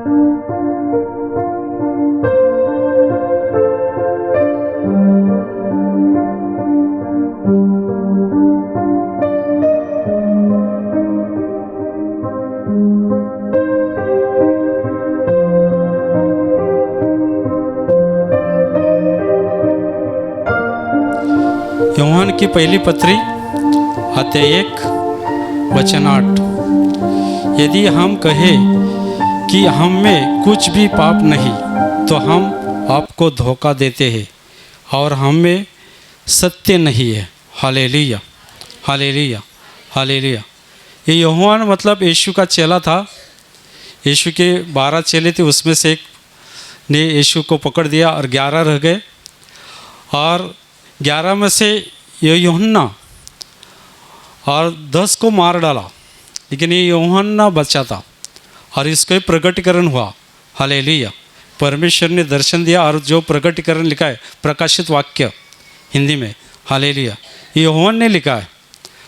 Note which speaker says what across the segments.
Speaker 1: यूहन्ना की पहली पत्री अध्याय 1 वचन 8। यदि हम कहें कि हम में कुछ भी पाप नहीं तो हम आपको धोखा देते हैं और हम में सत्य नहीं है। Hallelujah, hallelujah, hallelujah. ये यूहन्ना मतलब यीशु का चेला था। यीशु के 12 चेले थे, उसमें से एक ने यीशु को पकड़ दिया और 11 रह गए। और 11 में से ये यूहन्ना और 10 को मार डाला, लेकिन ये यूहन्ना बचा था और इसको प्रकटीकरण हुआ। हालेलुया। परमेश्वर ने दर्शन दिया और जो प्रकटीकरण लिखा है, प्रकाशित वाक्य हिंदी में, हालेलुया, ये यूहन्ना ने लिखा है।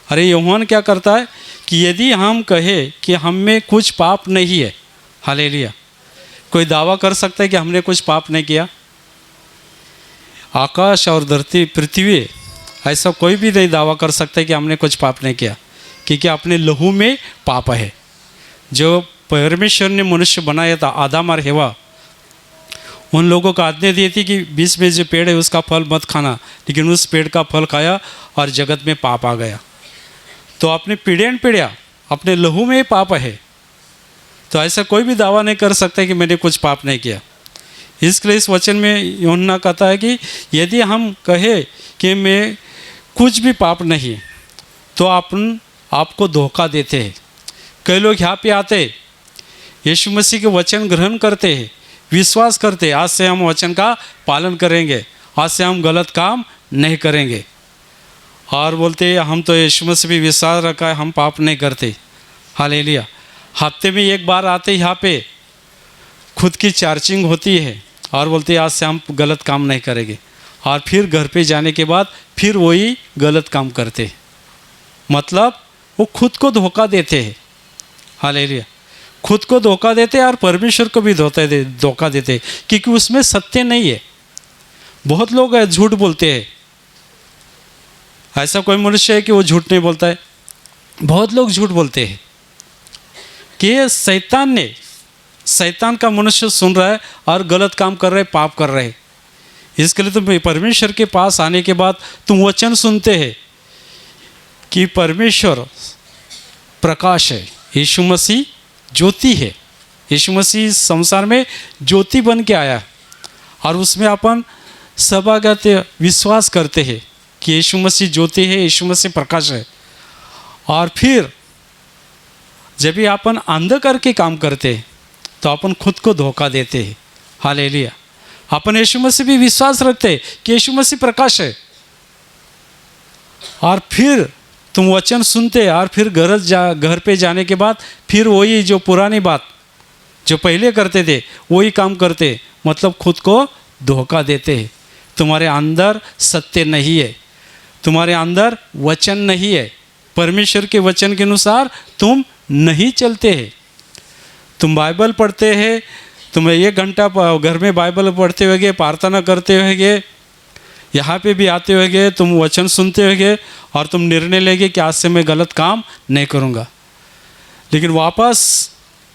Speaker 1: अरे यूहन्ना क्या करता है कि यदि हम कहें कि हम में कुछ पाप नहीं है, हालेलुया, कोई दावा कर सकता है कि हमने कुछ पाप नहीं किया? आकाश और धरती पृथ्वी ऐसा कोई भी नहीं दावा कर सकता है कि हमने कुछ पाप नहीं किया, क्योंकि अपने लहू में पाप है। जो परमेश्वर ने मनुष्य बनाया था, आदम और हवा, उन लोगों को आज्ञा दी थी कि बीच में जो पेड़ है उसका फल मत खाना, लेकिन उस पेड़ का फल खाया और जगत में पाप आ गया। तो अपने पीढ़ियाँ अपने लहू में पाप है। तो ऐसा कोई भी दावा नहीं कर सकता कि मैंने कुछ पाप नहीं किया। इसलिए इस वचन में यूहन्ना कहता है कि यदि हम कहें कि मैं कुछ भी पाप नहीं तो अपन आपको धोखा देते हैं। कई लोग यहाँ पे आते, यीशु मसीह के वचन ग्रहण करते हैं, विश्वास करते हैं, आज से हम वचन का पालन करेंगे, आज से हम गलत काम नहीं करेंगे, और बोलते हैं हम तो यीशु मसीह भी विश्वास रखा है, हम पाप नहीं करते। हालेलुया। हफ्ते में एक बार आते यहाँ पे खुद की चार्जिंग होती है और बोलते हैं आज से हम गलत काम नहीं करेंगे, और फिर घर पे जाने के बाद फिर वही गलत काम करते हैं। मतलब वो खुद को धोखा देते हैं। हालेलुया। खुद को धोखा देते हैं और परमेश्वर को भी धोखा देते हैं, क्योंकि उसमें सत्य नहीं है। बहुत लोग झूठ बोलते हैं। ऐसा कोई मनुष्य है कि वो झूठ नहीं बोलता है? बहुत लोग झूठ बोलते हैं कि शैतान का मनुष्य सुन रहा है और गलत काम कर रहे, पाप कर रहे। इसके लिए तुम परमेश्वर के पास आने के बाद तुम वचन सुनते हैं कि परमेश्वर प्रकाश है, यीशु मसीह ज्योति है। यीशु मसीह संसार में ज्योति बन के आया और उसमें अपन सभागत विश्वास करते हैं कि यीशु मसीह ज्योति है, यीशु मसीह प्रकाश है। और फिर जब भी अपन अंधकार के काम करते हैं तो अपन खुद को धोखा देते हैं। हालेलुया। अपन यीशु मसीह भी विश्वास रखते हैं कि यीशु मसीह प्रकाश है, और फिर तुम वचन सुनते हैं और फिर घर पे जाने के बाद फिर वही जो पुरानी बात जो पहले करते थे वही काम करते, मतलब खुद को धोखा देते हैं। तुम्हारे अंदर सत्य नहीं है, तुम्हारे अंदर वचन नहीं है, परमेश्वर के वचन के अनुसार तुम नहीं चलते हैं। तुम बाइबल पढ़ते हैं, तुम 1 घंटा घर में बाइबल पढ़ते होगे, प्रार्थना करते होगे, यहाँ पे भी आते होगे, तुम वचन सुनते होगे और तुम निर्णय लेंगे कि आज से मैं गलत काम नहीं करूँगा। लेकिन वापस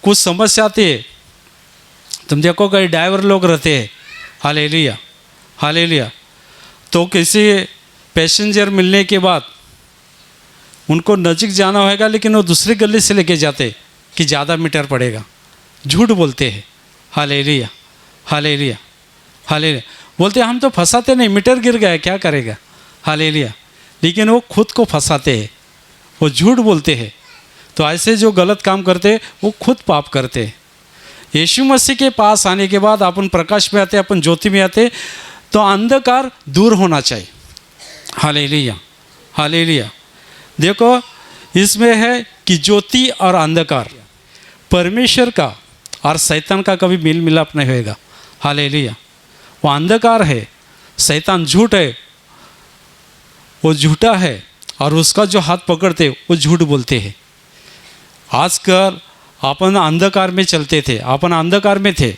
Speaker 1: कुछ समस्या आती है। तुम देखो कई ड्राइवर लोग रहते हैं, हालेलुया, हालेलुया, तो किसी पैसेंजर मिलने के बाद उनको नज़दीक जाना होगा, लेकिन वो दूसरी गली से लेके जाते कि ज़्यादा मीटर पड़ेगा। झूठ बोलते हैं। Hallelujah, hallelujah, hallelujah. बोलते हम तो फंसाते नहीं, मीटर गिर गया क्या करेगा। हालेलुया। लेकिन वो खुद को फंसाते हैं, वो झूठ बोलते हैं। तो ऐसे जो गलत काम करते हैं वो खुद पाप करते हैं। यीशु मसीह के पास आने के बाद अपन प्रकाश में आते, अपन ज्योति में आते, तो अंधकार दूर होना चाहिए। Hallelujah, hallelujah. देखो इसमें है कि ज्योति और अंधकार, परमेश्वर का और शैतान का कभी मेल मिलाप नहीं होएगा। हालेलुया। वो अंधकार है, शैतान झूठ है, वो झूठा है, और उसका जो हाथ पकड़ते वो झूठ बोलते हैं। आजकल अपन अंधकार में चलते थे, अपन अंधकार में थे,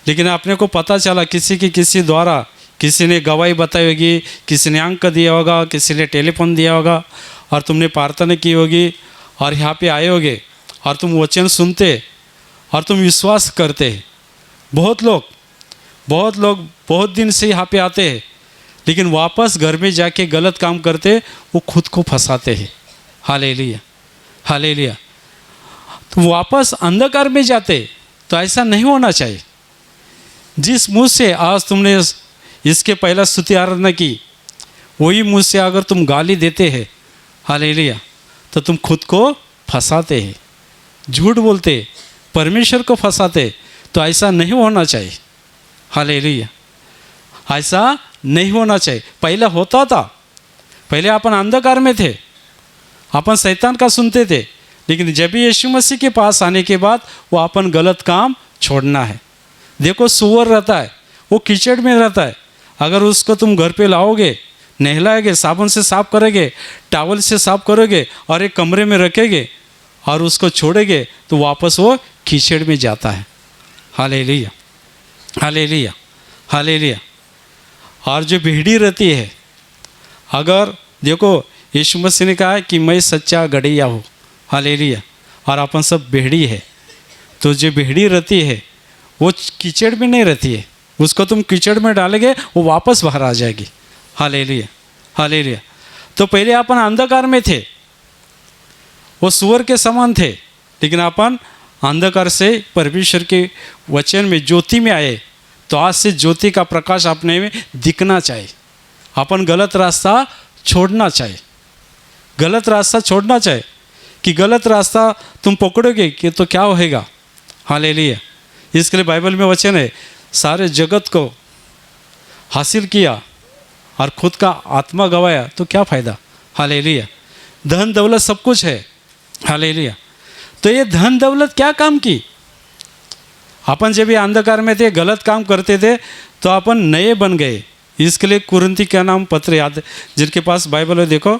Speaker 1: लेकिन अपने को पता चला किसी द्वारा, किसी ने गवाही बताई होगी, किसी ने अंक दिया होगा, किसी ने टेलीफोन दिया होगा, और तुमने प्रार्थना की होगी और यहाँ पे आए होगे और तुम वचन सुनते और तुम विश्वास करते। बहुत लोग बहुत दिन से यहाँ पे आते हैं, लेकिन वापस घर में जाके गलत काम करते, वो खुद को फंसाते हैं। Hallelujah, hallelujah. तो वापस अंधकार में जाते, तो ऐसा नहीं होना चाहिए। जिस मुँह से आज तुमने इसके पहला स्तुति आराधना की, वही मुँह से अगर तुम गाली देते हैं, हालेलुया, तो तुम खुद को फंसाते हैं, झूठ बोलते, परमेश्वर को फंसाते। तो ऐसा नहीं होना चाहिए। हालेलुया, ऐसा नहीं होना चाहिए। पहले होता था, पहले अपन अंधकार में थे, अपन शैतान का सुनते थे, लेकिन जब भी यीशु मसीह के पास आने के बाद वो अपन गलत काम छोड़ना है। देखो, सुअर रहता है, वो कीचड़ में रहता है, अगर उसको तुम घर पे लाओगे, नहलाओगे, साबुन से साफ करोगे, टॉवल से साफ करोगे और एक कमरे में रखेंगे और उसको छोड़ेंगे, तो वापस वो कीचड़ में जाता है। Hallelujah, hallelujah, hallelujah. और जो भेड़ी रहती है, अगर देखो यीशु मसीह ने कहा है कि मैं सच्चा गड़ैया हूँ, हालेलुया, और अपन सब भेड़ी है। तो जो भेड़ी रहती है वो कीचड़ में नहीं रहती है, उसको तुम कीचड़ में डालेंगे वो वापस बाहर आ जाएगी। Hallelujah, hallelujah. तो पहले अपन अंधकार में थे, वो सुअर के समान थे, लेकिन अपन अंधकार से परमेश्वर के वचन में ज्योति में आए। तो आज से ज्योति का प्रकाश अपने में दिखना चाहिए। अपन गलत रास्ता छोड़ना चाहिए, गलत रास्ता छोड़ना चाहिए। कि गलत रास्ता तुम पकड़ोगे कि तो क्या होएगा। हालेलुया। इसके लिए बाइबल में वचन है, सारे जगत को हासिल किया और खुद का आत्मा गवाया तो क्या फ़ायदा। हालेलुया। धन दौलत सब कुछ है, हालेलुया। तो ये धन दौलत क्या काम की। अपन जब ये अंधकार में थे, गलत काम करते थे, तो अपन नए बन गए। इसके लिए कुरिन्थी का नाम पत्र याद, जिनके पास बाइबल है देखो,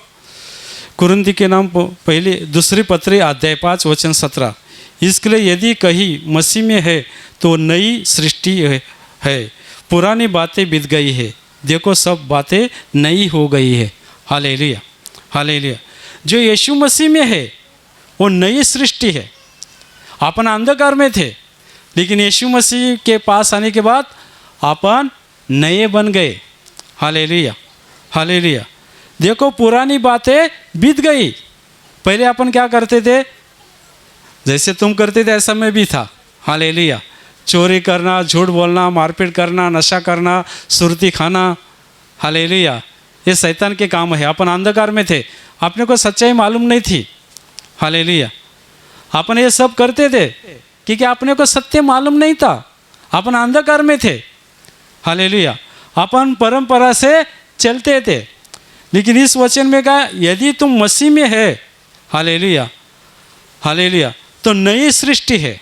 Speaker 1: कुरिन्थी के नाम पहले दूसरी पत्री अध्याय 5 वचन 17। इसके लिए यदि कहीं मसीह में है तो नई सृष्टि है, पुरानी बातें बीत गई है, देखो सब बातें नई हो गई है। Hallelujah, hallelujah. जो यीशु मसीह में है वो नई सृष्टि है। अपन अंधकार में थे, लेकिन यीशु मसीह के पास आने के बाद अपन नए बन गए। Hallelujah, hallelujah. देखो पुरानी बातें बीत गई। पहले अपन क्या करते थे, जैसे तुम करते थे ऐसा मैं भी था। हालेलुया। चोरी करना, झूठ बोलना, मारपीट करना, नशा करना, सुरती खाना, हालेलुया, ये शैतान के काम है। अपन अंधकार में थे, अपने को सच्चाई मालूम नहीं थी। हालेलुया। अपन ये सब करते थे क्योंकि अपने को सत्य मालूम नहीं था, अपन अंधकार में थे। हालेलुया। अपन परंपरा से चलते थे, लेकिन इस वचन में कहा यदि तुम मसीह में है, हालेलुया, हालेलुया, तो नई सृष्टि है।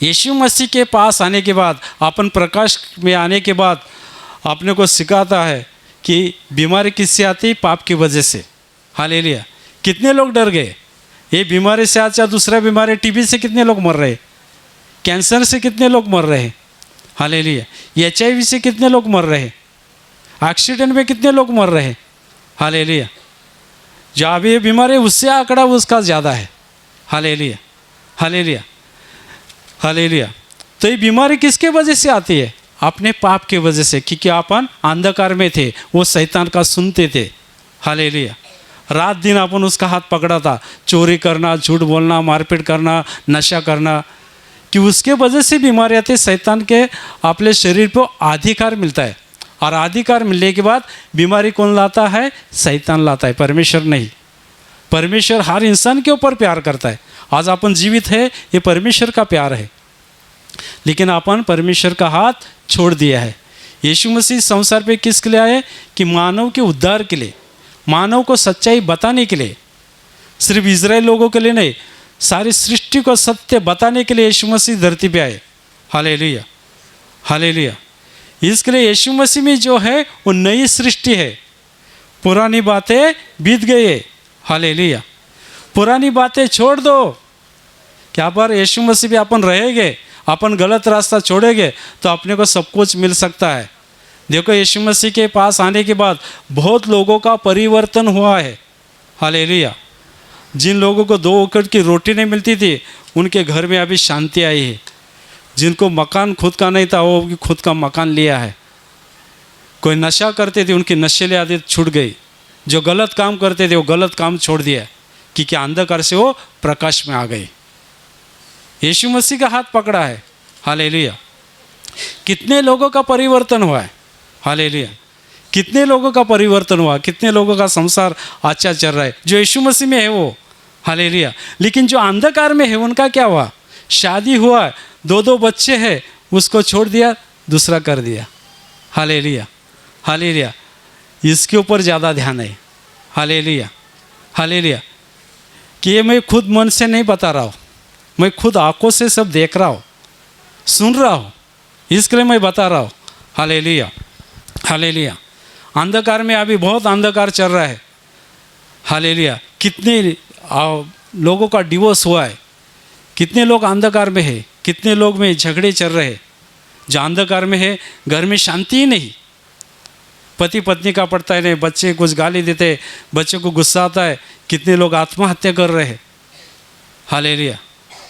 Speaker 1: यीशु मसीह के पास आने के बाद, अपन प्रकाश में आने के बाद अपने को सिखाता है कि बीमारी किससे आती, पाप की वजह से। हालेलुया। कितने लोग डर गए ये बीमारी से, अच्छा दूसरा बीमारी, टीबी से कितने लोग मर रहे, कैंसर से कितने लोग मर रहे। हालेलुया। HIV से कितने लोग मर रहे, एक्सीडेंट में कितने लोग मर रहे। हालेलुया। जो अभी ये बीमारी उससे आंकड़ा उसका ज़्यादा है। Hallelujah, hallelujah, hallelujah. तो ये बीमारी किसके वजह से आती है, अपने पाप के वजह से, क्योंकि अपन अंधकार में थे, वो शैतान का सुनते थे। हालेलुया। रात दिन अपन उसका हाथ पकड़ा था, चोरी करना, झूठ बोलना, मारपीट करना, नशा करना, कि उसके वजह से बीमारी आती है। शैतान के अपने शरीर को अधिकार मिलता है, और अधिकार मिलने के बाद बीमारी कौन लाता है, शैतान लाता है, परमेश्वर नहीं। परमेश्वर हर इंसान के ऊपर प्यार करता है। आज अपन जीवित है, ये परमेश्वर का प्यार है, लेकिन अपन परमेश्वर का हाथ छोड़ दिया है। यीशु मसीह संसार पे किसके लिए आए, कि मानव के उद्धार के लिए, मानव को सच्चाई बताने के लिए। सिर्फ इजराइल लोगों के लिए नहीं, सारी सृष्टि को सत्य बताने के लिए यीशु मसीह धरती पे आए। Hallelujah, hallelujah. इसके लिए यीशु मसीह में जो है वो नई सृष्टि है, पुरानी बातें बीत गई है। हालेलुया। पुरानी बातें छोड़ दो, क्या पर यीशु मसीह भी अपन रहेंगे, अपन गलत रास्ता छोड़ेंगे तो अपने को सब कुछ मिल सकता है। देखो यीशु मसीह के पास आने के बाद बहुत लोगों का परिवर्तन हुआ है। हालेलुया। जिन लोगों को 2 वक्त की रोटी नहीं मिलती थी उनके घर में अभी शांति आई है। जिनको मकान खुद का नहीं था वो खुद का मकान लिया है। कोई नशा करते थे उनकी नशेली आदत छूट गई। जो गलत काम करते थे वो गलत काम छोड़ दिया क्योंकि अंधकार से वो प्रकाश में आ गए। यीशु मसीह का हाथ पकड़ा है। हालेलुया। कितने लोगों का परिवर्तन हुआ है। हालेलुया। कितने लोगों का परिवर्तन हुआ, कितने लोगों का संसार अच्छा चल रहा है जो यीशु मसीह में है वो। हालेलुया। लेकिन जो अंधकार में है उनका क्या हुआ? शादी हुआ, 2 बच्चे हैं, उसको छोड़ दिया, दूसरा कर दिया। हालेलुया। हालेलुया। इसके ऊपर ज़्यादा ध्यान है। हालेलुया। हालेलुया। कि ये मैं खुद मन से नहीं बता रहा हूँ, मैं खुद आंखों से सब देख रहा हूँ, सुन रहा हूँ, इसके लिए मैं बता रहा हूँ। हालेलुया। हालेलुया। अंधकार में अभी बहुत अंधकार चल रहा है। हालेलुया। कितने लोगों का डिवोर्स हुआ है, कितने लोग अंधकार में है, कितने लोग में झगड़े चल रहे हैं। जो अंधकार में है घर में शांति ही नहीं, पति पत्नी का पड़ता है नहीं, बच्चे कुछ गाली देते, बच्चे को गुस्सा आता है, कितने लोग आत्महत्या कर रहे हैं। हालेलुया।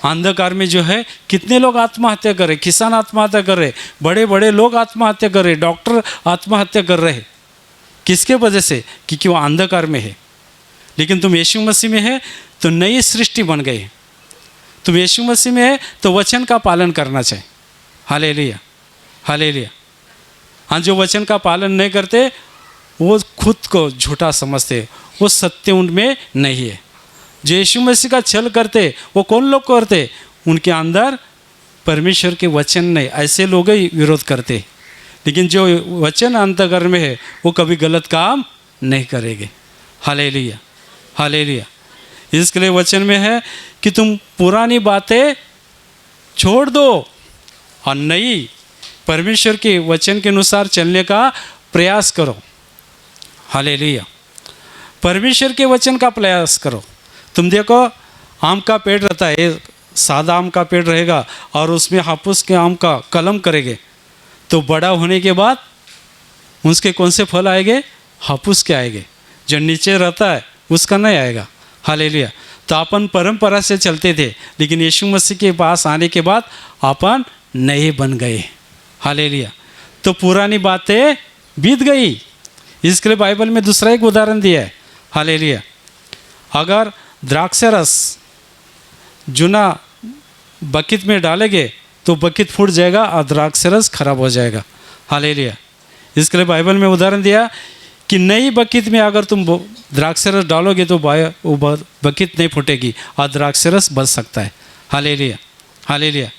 Speaker 1: अंधकार में जो है कितने लोग आत्महत्या कर रहे, किसान आत्महत्या कर रहे, बड़े बड़े लोग आत्महत्या कर रहे, डॉक्टर आत्महत्या कर रहे। किसके वजह से? क्योंकि वो अंधकार में है। लेकिन तुम यीशु मसीह में है तो नई सृष्टि बन गई। तुम यीशु मसीह में है तो वचन का पालन करना चाहिए। हालेलुया। हालेलुया। हाँ, जो वचन का पालन नहीं करते वो खुद को झूठा समझते, वो सत्य उनमें नहीं है। जो यीशु मसीह का छल करते वो कौन लोग करते? उनके अंदर परमेश्वर के वचन नहीं, ऐसे लोग ही विरोध करते। लेकिन जो वचन अंतःकरण में है वो कभी गलत काम नहीं करेंगे। हालेलुया। हालेलुया। इसके लिए वचन में है कि तुम पुरानी बातें छोड़ दो और नई परमेश्वर के वचन के अनुसार चलने का प्रयास करो। हालेलुया। परमेश्वर के वचन का प्रयास करो। तुम देखो आम का पेड़ रहता है, सादा आम का पेड़ रहेगा और उसमें हापुस के आम का कलम करेंगे तो बड़ा होने के बाद उसके कौन से फल आएंगे? हापुस के आएंगे। जो नीचे रहता है उसका नहीं आएगा। हालेलुया। तो अपन परंपरा से चलते थे, लेकिन यीशु मसीह के पास आने के बाद अपन नए बन गए। हालेलुया। तो पुरानी बातें बीत गई। इसके लिए बाइबल में दूसरा एक उदाहरण दिया है। हालेलुया। अगर द्राक्ष रस जुना बकेट में डालेंगे तो बकेट फूट जाएगा और द्राक्ष रस खराब हो जाएगा। हालेलुया। इसके लिए बाइबल में उदाहरण दिया कि नई बकेट में अगर तुम द्राक्ष रस डालोगे तो वो बकेट नहीं फूटेगी और द्राक्ष रस बच सकता है। हालेलुया। हालेलुया।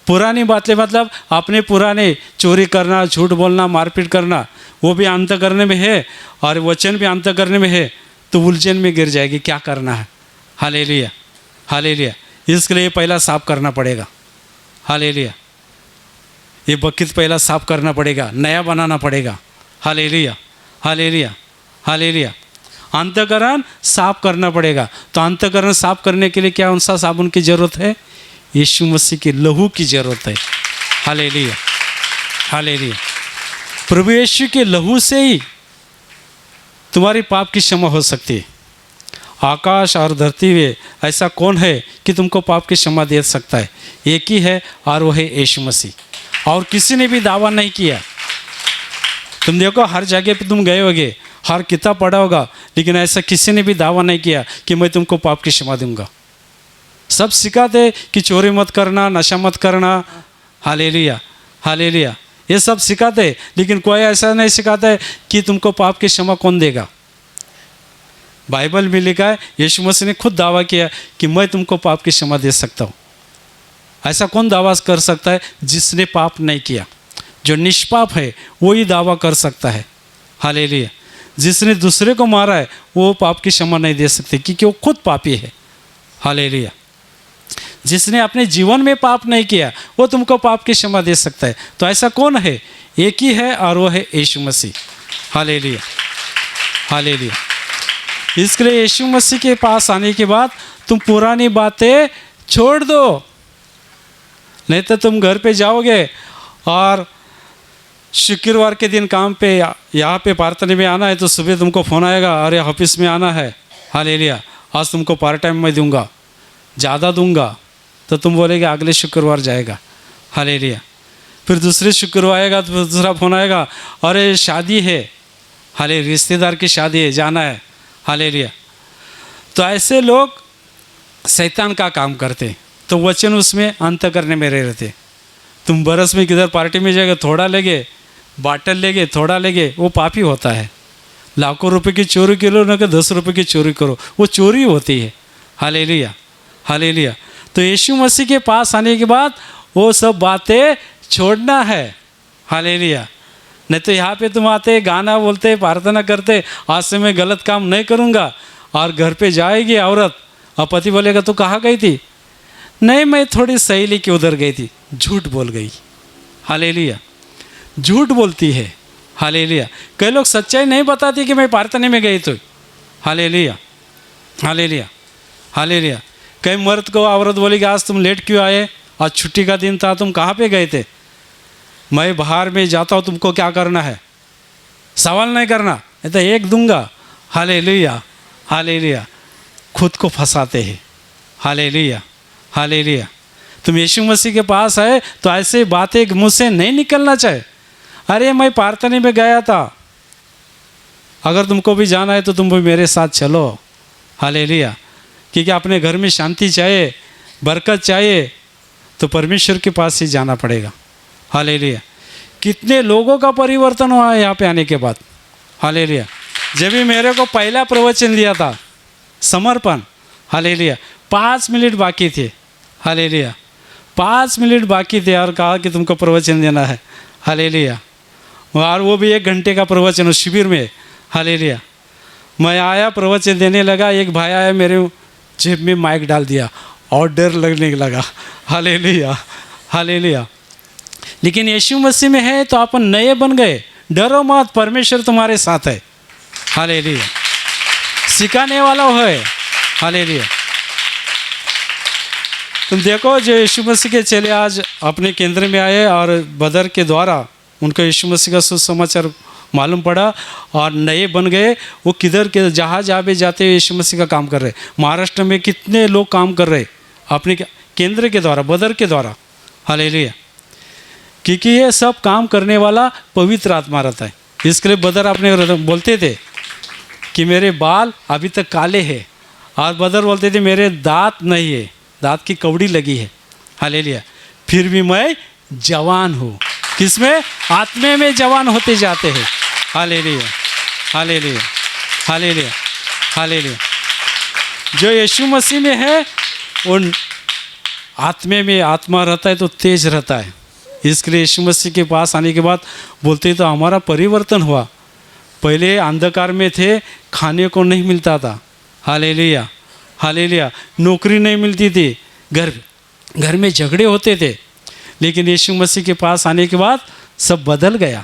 Speaker 1: पुरानी बातें मतलब अपने पुराने चोरी करना, झूठ बोलना, मारपीट करना, वो भी अंत करने में है और वचन भी अंत करने में है तो उलझन में गिर जाएगी। क्या करना है? हालेलुया। हालेलुया। इसके लिए पहला साफ करना पड़ेगा। हालेलुया। ये बकेट पहला साफ करना पड़ेगा, नया बनाना पड़ेगा। हालेलुया। हालेलुया। हालेलुया। अंतःकरण साफ करना पड़ेगा। तो अंतःकरण साफ करने के लिए क्या कौन सा साबुन की जरूरत है? यीशु मसीह के लहू की जरूरत है। हालेलुया। हालेलुया। प्रभु यीशु के लहू से ही तुम्हारी पाप की क्षमा हो सकती है। आकाश और धरती में ऐसा कौन है कि तुमको पाप की क्षमा दे सकता है? एक ही है और वो है यीशु मसीह। और किसी ने भी दावा नहीं किया। तुम देखो हर जगह पे तुम गए होगे, हर किताब पढ़ा होगा, लेकिन ऐसा किसी ने भी दावा नहीं किया कि मैं तुमको पाप की क्षमा दूंगा। सब सिखाते कि चोरी मत करना, नशा मत करना। हालेलुया। हालेलुया। ये सब सिखाते, लेकिन कोई ऐसा नहीं सिखाता है कि तुमको पाप की क्षमा कौन देगा। बाइबल में लिखा है, यीशु मसीह ने खुद दावा किया कि मैं तुमको पाप की क्षमा दे सकता हूँ। ऐसा कौन दावा कर सकता है? जिसने पाप नहीं किया। जो निष्पाप है वो ही दावा कर सकता है। हालेलुया। जिसने दूसरे को मारा है वो पाप की क्षमा नहीं दे सकते क्योंकि वो खुद पापी है। हालेलुया। जिसने अपने जीवन में पाप नहीं किया वो तुमको पाप की क्षमा दे सकता है। तो ऐसा कौन है? एक ही है और वो है यीशु मसीह। हालेलुया। हालेलुया। इसके लिए यीशु मसीह के पास आने के बाद तुम पुरानी बातें छोड़ दो, नहीं तो तुम घर पे जाओगे और शुक्रवार के दिन काम पे यहाँ पे प्रार्थना में आना है तो सुबह तुमको फ़ोन आएगा, अरे ऑफिस में आना है, हालेलुया, आज तुमको पार्ट टाइम में दूंगा, ज़्यादा दूंगा। तो तुम बोलेगे अगले शुक्रवार जाएगा, हालेलुया। फिर दूसरे शुक्रवार आएगा तो दूसरा फ़ोन आएगा, अरे शादी है, हाले रिश्तेदार की शादी है, जाना है, हालेलुया। तो ऐसे लोग शैतान का काम करते, तो वचन उसमें अंत करने में रहते। तुम बरस में किधर पार्टी में जाएगा, थोड़ा लेगे, बाटल लेगे, थोड़ा लेगे, वो पापी होता है। लाखों रुपए की चोरी करो ना कि 10 रुपये की चोरी करो, वो चोरी होती है, हालेलुया, हालेलुया। तो यीशु मसीह के पास आने के बाद वो सब बातें छोड़ना है, हालेलुया। नहीं तो यहाँ पे तुम आते, गाना बोलते, प्रार्थना करते, आज से मैं गलत काम नहीं करूँगा, और घर पे जाएगी औरत और पति बोलेगा तू कहाँ गई थी, नहीं मैं थोड़ी सहेली के उधर गई थी, झूठ बोल गई, हालेलुया, झूठ बोलती है, हालेलुया। कई लोग सच्चाई नहीं बताती कि मैं प्रार्थना में गई तो, हालेलुया, हालेलुया, हालेलुया। कई मर्द को औरत बोलेगी आज तुम लेट क्यों आए, आज छुट्टी का दिन था, तुम कहाँ पे गए थे, मैं बाहर में जाता हूँ, तुमको क्या करना है, सवाल नहीं करना, नहीं तो एक दूंगा, हालेलुया, हालेलुया। खुद को फंसाते हैं, हालेलुया, हालेलुया। तुम यीशु मसीह के पास आए तो ऐसे बातें मुँह से नहीं निकलना चाहिए, अरे मैं प्रार्थना में गया था, अगर तुमको भी जाना है तो तुम भी मेरे साथ चलो, हालेलुया। क्योंकि अपने घर में शांति चाहिए, बरकत चाहिए, तो परमेश्वर के पास ही जाना पड़ेगा, हालेलुया। कितने लोगों का परिवर्तन हुआ है यहाँ पे आने के बाद, हालेलुया। जब भी मेरे को पहला प्रवचन दिया था समर्पण, हालेलुया, 5 मिनट बाकी थे, हालेलुया, 5 मिनट बाकी थे और कहा कि तुमको प्रवचन देना है, हालेलुया। और वो भी 1 घंटे का प्रवचन उस शिविर में, हालेलुया। मैं आया, प्रवचन देने लगा, एक भाई आया, मेरे जेब में माइक डाल दिया और डर लगने लगा, हालेलुया, हालेलुया। लेकिन यीशु मसीह में है तो अपन नए बन गए, डरो मत, परमेश्वर तुम्हारे साथ है, हालेलुया, सिखाने वाला है, हालेलुया। तुम देखो जो यीशु मसीह के चेले आज अपने केंद्र में आए और बदर के द्वारा उनको यीशु मसीह का सुसमाचार मालूम पड़ा और नए बन गए, वो किधर के जहाँ जहाँ भी जाते हुए यीशु मसीह का काम कर रहे। महाराष्ट्र में कितने लोग काम कर रहे अपने केंद्र के द्वारा, बदर के द्वारा, हालेलुया। क्योंकि ये सब काम करने वाला पवित्र आत्मा रहता है। इसके लिए बदर अपने बोलते थे कि मेरे बाल अभी तक काले हैं, और बदर बोलते थे मेरे दांत नहीं है, दांत की कौड़ी लगी है, हालेलुया, फिर भी मैं जवान हूँ। किसमें? आत्मे में जवान होते जाते हैं, हालेलुया, हालेलुया, हालेलुया, हालेलुया। जो यीशु मसीह में है वो आत्मे में आत्मा रहता है तो तेज रहता है। इसके लिए यीशु मसीह के पास आने के बाद बोलते तो हमारा परिवर्तन हुआ। पहले अंधकार में थे, खाने को नहीं मिलता था, हालेलुया, हालेलुया, नौकरी नहीं मिलती थी, घर में झगड़े होते थे। लेकिन यीशु मसीह के पास आने के बाद सब बदल गया,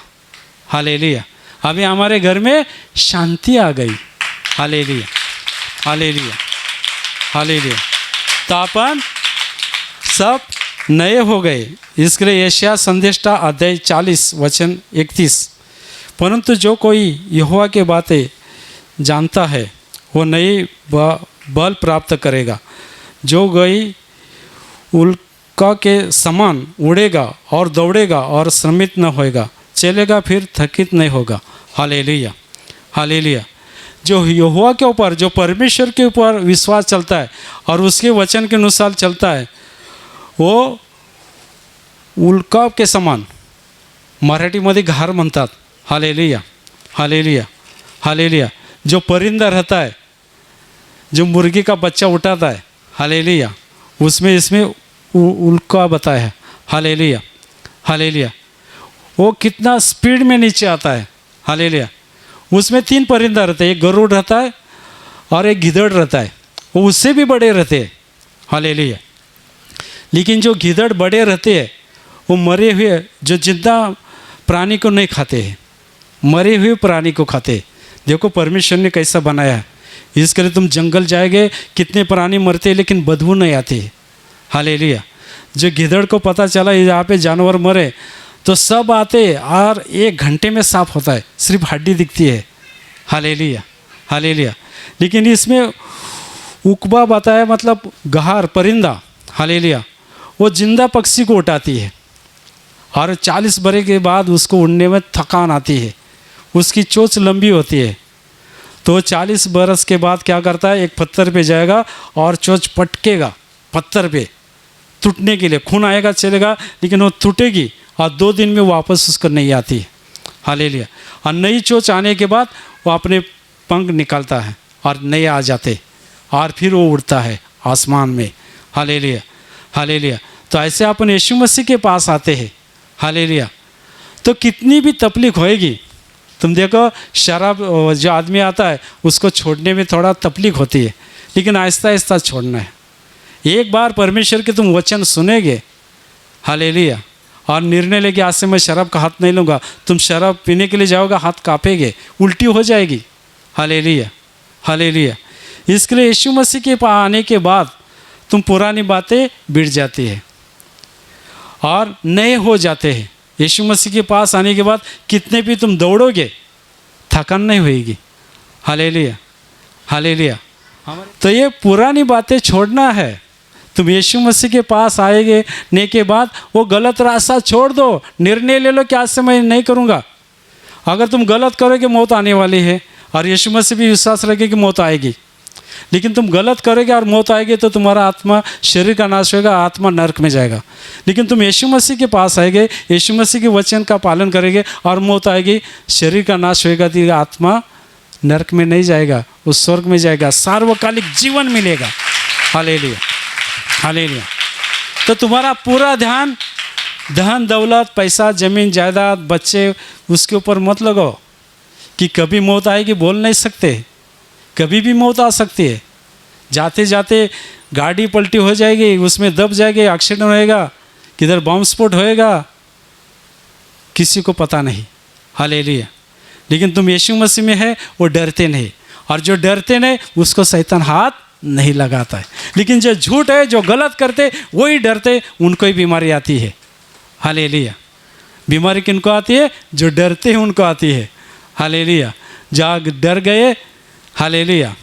Speaker 1: हालेलुया। अभी हमारे घर में शांति आ गई, हालेलुया, हालेलुया, हालेलुया। तो अपन सब नए हो गए। इसके लिए यशायाह संदेष्टा अध्याय 40 वचन 31, परंतु जो कोई यहोवा के बातें जानता है वो नई बल प्राप्त करेगा, जो गई उल्का के समान उड़ेगा और दौड़ेगा और श्रमित न होएगा, चलेगा फिर थकित नहीं होगा, हालेलुया, हालेलुया। जो यहोवा के ऊपर, जो परमेश्वर के ऊपर विश्वास चलता है और उसके वचन के अनुसार चलता है, वो उल्का के समान, मराठीमध्ये घार म्हणतात, हालेलुया, हालेलुया, हालेलुया। जो परिंदा रहता है, जो मुर्गी का बच्चा उठाता है, हालेलुया, उसमें इसमें उल्का बताया है, हालेलुया, हालेलुया। वो कितना स्पीड में नीचे आता है, हालेलुया। उसमें 3 परिंदा रहते हैं, एक गरुड़ रहता है और एक गिद्धड़ रहता है, वो उससे भी बड़े रहते हैं, हालेलुया। लेकिन जो गिद्धड़ बड़े रहते हैं वो मरे हुए, जो जिंदा प्राणी को नहीं खाते हैं, मरे हुए प्राणी को खाते। देखो परमेश्वर ने कैसा बनाया है। इसके लिए तुम जंगल जाएंगे, कितने प्राणी मरते हैं लेकिन बदबू नहीं आती है, हालेलुया। जो गिदड़ को पता चला यहाँ पे जानवर मरे तो सब आते और 1 घंटे में साफ होता है, सिर्फ हड्डी दिखती है। Hallelujah, hallelujah. लेकिन इसमें उकबा बताया मतलब गहार परिंदा, हालेलुया, वो जिंदा पक्षी को उठाती है और 40 बरस के बाद उसको उड़ने में थकान आती है, उसकी चोंच लंबी होती है। तो 40 बरस के बाद क्या करता है, एक पत्थर पे जाएगा और चोंच पटकेगा पत्थर पे टूटने के लिए, खून आएगा चलेगा लेकिन वो टूटेगी और 2 दिन में वापस उसको नहीं आती है। हालेलुया। और नई चोंच आने के बाद वो अपने पंख निकालता है और नए आ जाते और फिर वो उड़ता है आसमान में। Hallelujah, hallelujah. तो ऐसे अपन यीशु मसीह के पास आते हैं। हालेलुया। तो कितनी भी तकलीफ होएगी, तुम देखो शराब जो आदमी आता है उसको छोड़ने में थोड़ा तकलीफ होती है, लेकिन आहिस्ता आहिस्ता छोड़ना है। एक बार परमेश्वर के तुम वचन सुनेंगे, हालेलुया, और निर्णय लेके आज से मैं शराब का हाथ नहीं लूँगा, तुम शराब पीने के लिए जाओगे, हाथ काँपेंगे, उल्टी हो जाएगी। Hallelujah, hallelujah. इसके लिए यीशु मसीह के पास आने के बाद तुम पुरानी बातें बिट जाती है और नए हो जाते हैं। यीशु मसीह के पास आने के बाद कितने भी तुम दौड़ोगे थकान नहीं होएगी। Hallelujah, hallelujah. तो ये पुरानी बातें छोड़ना है। तुम यीशु मसीह के पास आएंगे ने के बाद वो गलत रास्ता छोड़ दो, निर्णय ले लो कि आज से मैं नहीं करूँगा। अगर तुम गलत करोगे मौत आने वाली है, और यीशु मसीह भी विश्वास रखे कि मौत आएगी, लेकिन तुम गलत करोगे और मौत आएगी तो तुम्हारा आत्मा शरीर का नाश होगा, आत्मा नरक में जाएगा। लेकिन तुम यीशु मसीह के पास आएंगे, यीशु मसीह के वचन का पालन करेंगे और मौत आएगी, शरीर का नाश होगा, तो आत्मा नरक में नहीं जाएगा, उस स्वर्ग में जाएगा, सार्वकालिक जीवन मिलेगा। Hallelujah, hallelujah. तो तुम्हारा पूरा ध्यान धन दौलत पैसा जमीन जायदाद बच्चे उसके ऊपर मत लगाओ कि कभी मौत आएगी, बोल नहीं सकते, कभी भी मौत आ सकती है। जाते जाते गाड़ी पलटी हो जाएगी, उसमें दब जाएगी, एक्सीडेंट होएगा, किधर बम स्फोट होएगा, किसी को पता नहीं। हालेलुया। लेकिन तुम यीशु मसीह में है, वो डरते नहीं, और जो डरते नहीं उसको शैतान हाथ नहीं लगाता है। लेकिन जो झूठ है, जो गलत करते वही डरते, उनको ही बीमारी आती है। हालेलुया। बीमारी किनको आती है? जो डरते हैं उनको आती है। हालेलुया। जो डर गए, हालेलुया,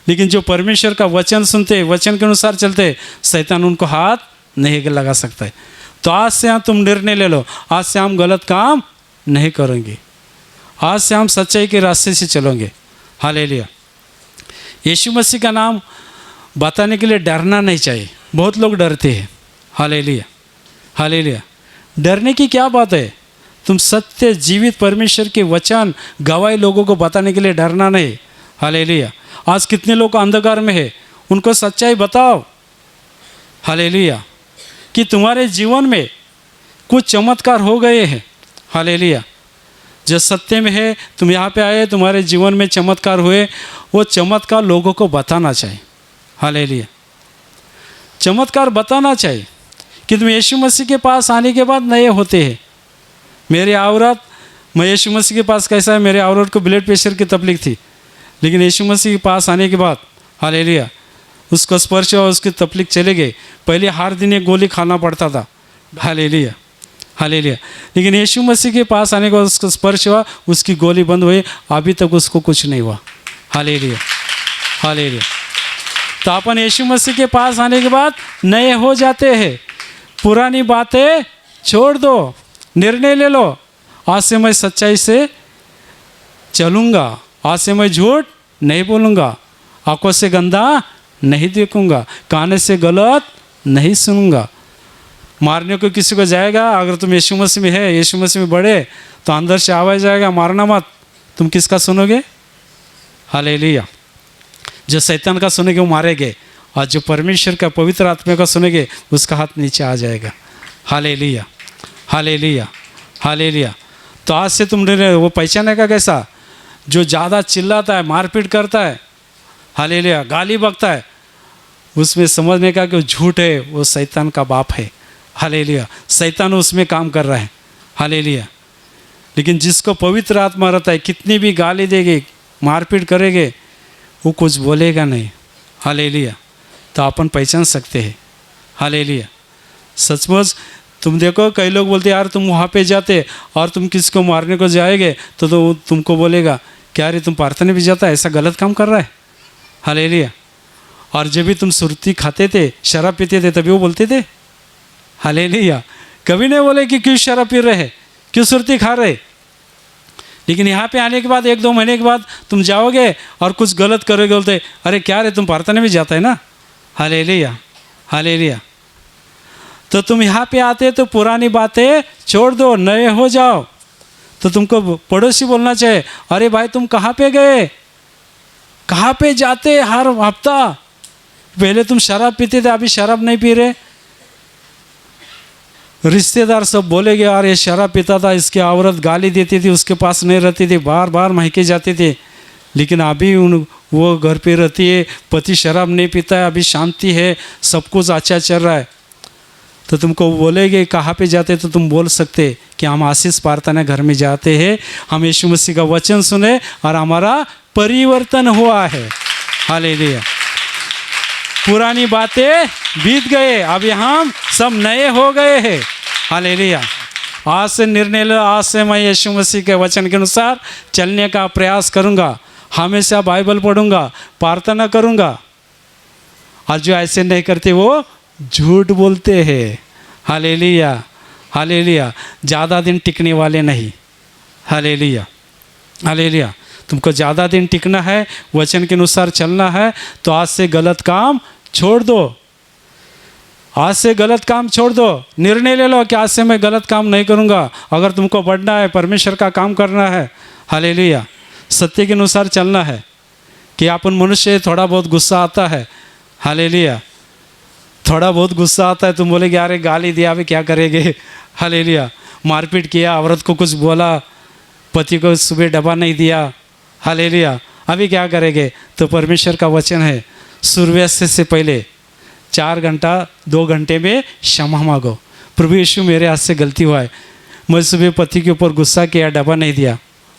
Speaker 1: लेकिन जो परमेश्वर का वचन सुनते, वचन के अनुसार चलते, शैतान उनको हाथ नहीं लगा सकता है। तो आज से हम तुम निर्णय ले लो, आज से हम गलत काम नहीं करेंगे, आज से हम सच्चाई के रास्ते से चलेंगे। हालेलुया। यीशु मसीह का नाम बताने के लिए डरना नहीं चाहिए। बहुत लोग डरते हैं। Hallelujah, hallelujah. डरने की क्या बात है? तुम सत्य जीवित परमेश्वर के वचन गवाही लोगों को बताने के लिए डरना नहीं। हालेलुया। आज कितने लोग अंधकार में है, उनको सच्चाई बताओ। हालेलुया। कि तुम्हारे जीवन में कुछ चमत्कार हो गए हैं। हालेलुया। जो सत्य में है, तुम यहाँ पे आए, तुम्हारे जीवन में चमत्कार हुए, वो चमत्कार लोगों को बताना चाहिए। हालेलुया। चमत्कार बताना चाहिए कि तुम यीशु मसीह के पास आने के बाद नए होते हैं। मेरी औरत, मैं यीशु मसीह के पास कैसा है, मेरे औरत को ब्लड प्रेशर की तकलीफ थी, लेकिन यीशु मसीह के पास आने के बाद, हालेलुया, उसको स्पर्श हुआ, उसकी तकलीफ चले गई। पहले हर दिन एक गोली खाना पड़ता था। Hallelujah, hallelujah. लेकिन यीशु मसीह के पास आने के बाद उसको स्पर्श हुआ, उसकी गोली बंद हुई, अभी तक उसको कुछ नहीं हुआ। Hallelujah, hallelujah. तो अपन यीशु मसीह के पास आने के बाद नए हो जाते हैं। पुरानी बातें छोड़ दो, निर्णय ले लो, आज से मैं सच्चाई से चलूँगा, आज से मैं झूठ नहीं बोलूँगा, आंखों से गंदा नहीं देखूँगा, कानों से गलत नहीं सुनूँगा। मारने को किसी को जाएगा, अगर तुम यीशु मसीह में है, यीशु मसीह में बढ़े, तो अंदर से आवाज़ जाएगा, मारना मत। तुम किसका सुनोगे? हालेलुया। जो शैतान का सुनेंगे वो मारेंगे, और जो परमेश्वर का पवित्र आत्मा का सुनेंगे उसका हाथ नीचे आ जाएगा। Hallelujah, hallelujah, hallelujah. तो आज से तुम वो पहचाने का कैसा? जो ज़्यादा चिल्लाता है, मारपीट करता है, हालेलुया, गाली बकता है, उसमें समझने का कि वो झूठ है, वो शैतान का बाप है। हालेलुया। शैतान उसमें काम कर रहा है। हालेलुया। लेकिन जिसको पवित्र आत्मा रहता है, कितनी भी गाली देगी, मारपीट करेंगे, वो कुछ बोलेगा नहीं। हालेलुया। तो अपन पहचान सकते हैं हालेलुया। सचमुच तुम देखो, कई लोग बोलते यार तुम वहाँ पे जाते और तुम किसको मारने को जाएंगे तो तुमको बोलेगा क्या रे तुम प्रार्थना भी जाता है, ऐसा गलत काम कर रहा है। हालेलुया। और जब भी तुम सुरती खाते थे, शराब पीते थे, तभी वो बोलते थे हालेलुया। कभी नहीं बोले कि क्यों शराब पी रहे, क्यों सुरती खा रहे। लेकिन यहाँ पे आने के बाद 1-2 महीने के बाद तुम जाओगे और कुछ गलत करोगे, बोलते अरे क्या रे तुम प्रार्थना भी जाता है ना। Hallelujah, hallelujah. तो तुम यहाँ पे आते तो पुरानी बातें छोड़ दो, नए हो जाओ। तो तुमको पड़ोसी बोलना चाहिए अरे भाई तुम कहाँ पे गए, कहाँ पे जाते हर हफ्ता, पहले तुम शराब पीते थे अभी शराब नहीं पी रहे। रिश्तेदार सब बोलेगे यार ये शराब पीता था, इसकी औरत गाली देती थी, उसके पास नहीं रहती थी, बार बार महके जाते थे। लेकिन अभी वो घर पे रहती है, पति शराब नहीं पीता है, अभी शांति है, सब कुछ अच्छा चल रहा है। तो तुमको बोलेगे कहाँ पे जाते, तो तुम बोल सकते कि हम आशीष प्रार्थना घर में जाते हैं, हम यीशु मसीह का वचन सुने और हमारा परिवर्तन हुआ है। हालेलुया। पुरानी बातें बीत गए, अभी हम सब नए हो गए हैं। हालेलुया। आज से निर्णय लो, आज से मैं यीशु मसीह के वचन के अनुसार चलने का प्रयास करूँगा, हमेशा बाइबल पढ़ूंगा, प्रार्थना करूँगा। और जो ऐसे नहीं करते वो झूठ बोलते हैं। Hallelujah, hallelujah. ज़्यादा दिन टिकने वाले नहीं। Hallelujah, hallelujah. तुमको ज़्यादा दिन टिकना है, वचन के अनुसार चलना है, तो आज से गलत काम छोड़ दो। आज से गलत काम छोड़ दो, निर्णय ले लो कि आज से मैं गलत काम नहीं करूँगा। अगर तुमको बढ़ना है, परमेश्वर का काम करना है, हालेलुया, सत्य के अनुसार चलना है। कि अपन मनुष्य थोड़ा बहुत गुस्सा आता है, हालेलुया, थोड़ा बहुत गुस्सा आता है, तुम बोलेगे अरे गाली दिया अभी क्या करेंगे। हालेलुया। मारपीट किया, औरत को कुछ बोला, पति को सुबह डब्बा नहीं दिया, हालेलुया, अभी क्या करेंगे। तो परमेश्वर का वचन है सूर्यास्त से पहले 4 घंटा 2 घंटे में क्षमा मांगो। प्रभु यीशु मेरे हाथ से गलती हुआ है, मैं सुबह पति के ऊपर गुस्सा किया, डब्बा नहीं दिया,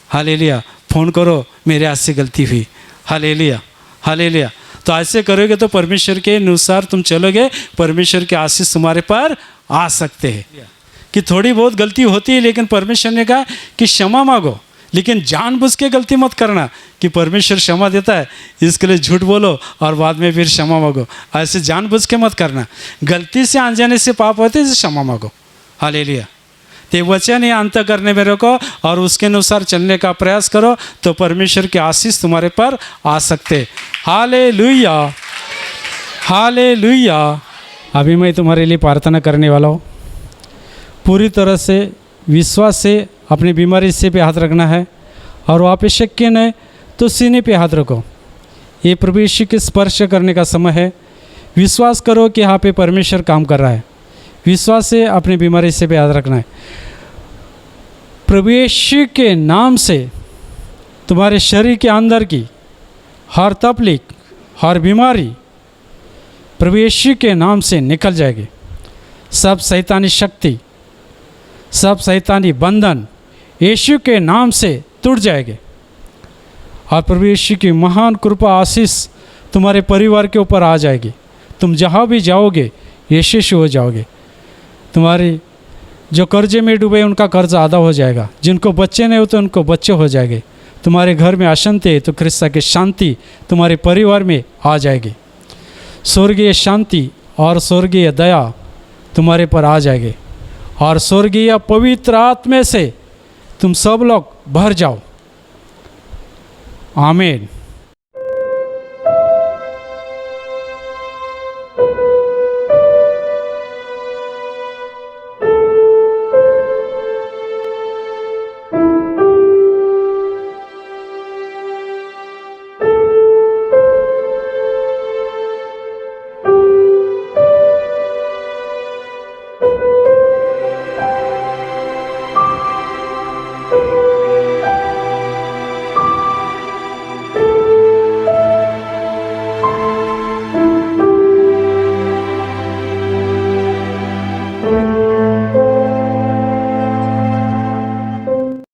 Speaker 1: हालेलुया, फ़ोन करो मेरे हाथ से गलती हुई। Hallelujah, hallelujah. तो ऐसे करोगे तो परमेश्वर के अनुसार तुम चलोगे, परमेश्वर के आशीष तुम्हारे पर आ सकते हैं। कि थोड़ी बहुत गलती होती है, लेकिन परमेश्वर ने कहा कि क्षमा मांगो, लेकिन जानबूझ के गलती मत करना कि परमेश्वर क्षमा देता है इसके लिए झूठ बोलो और बाद में फिर क्षमा मांगो। ऐसे जानबूझ के मत करना। गलती से अनजाने से पाप होते हैं, क्षमा मांगो। हालेलुया। ते वचन ही अंत करने में रखो और उसके अनुसार चलने का प्रयास करो, तो परमेश्वर के आशीष तुम्हारे पर आ सकते। Hallelujah, hallelujah. अभी मैं तुम्हारे लिए प्रार्थना करने वाला हूँ। पूरी तरह से विश्वास से अपनी बीमारी से पे हाथ रखना है, और वहाँ पे शक्य नहीं तो सीने पे हाथ रखो। ये प्रभु यीशु के स्पर्श करने का समय है। विश्वास करो कि यहाँ पे परमेश्वर काम कर रहा है। विश्वास से अपनी बीमारी से पे हाथ रखना है। प्रभु यीशु के नाम से तुम्हारे शरीर के अंदर की हर तकलीफ, हर बीमारी प्रभु यीशु के नाम से निकल जाएगी। सब शैतानी शक्ति, सब शैतानी बंधन यीशु के नाम से टूट जाएंगे, और प्रभु यीशु की महान कृपा आशीष तुम्हारे परिवार के ऊपर आ जाएगी। तुम जहाँ भी जाओगे यीशु हो जाओगे। तुम्हारी जो कर्जे में डूबे उनका कर्जा आधा हो जाएगा। जिनको बच्चे नहीं होते उनको बच्चे हो जाएंगे। तुम्हारे घर में अशांति है तो ख्रिस्त की शांति तुम्हारे परिवार में आ जाएगी। स्वर्गीय शांति और स्वर्गीय दया तुम्हारे पर आ जाएगी, और स्वर्गीय पवित्र आत्मा से तुम सब लोग भर जाओ। आमीन।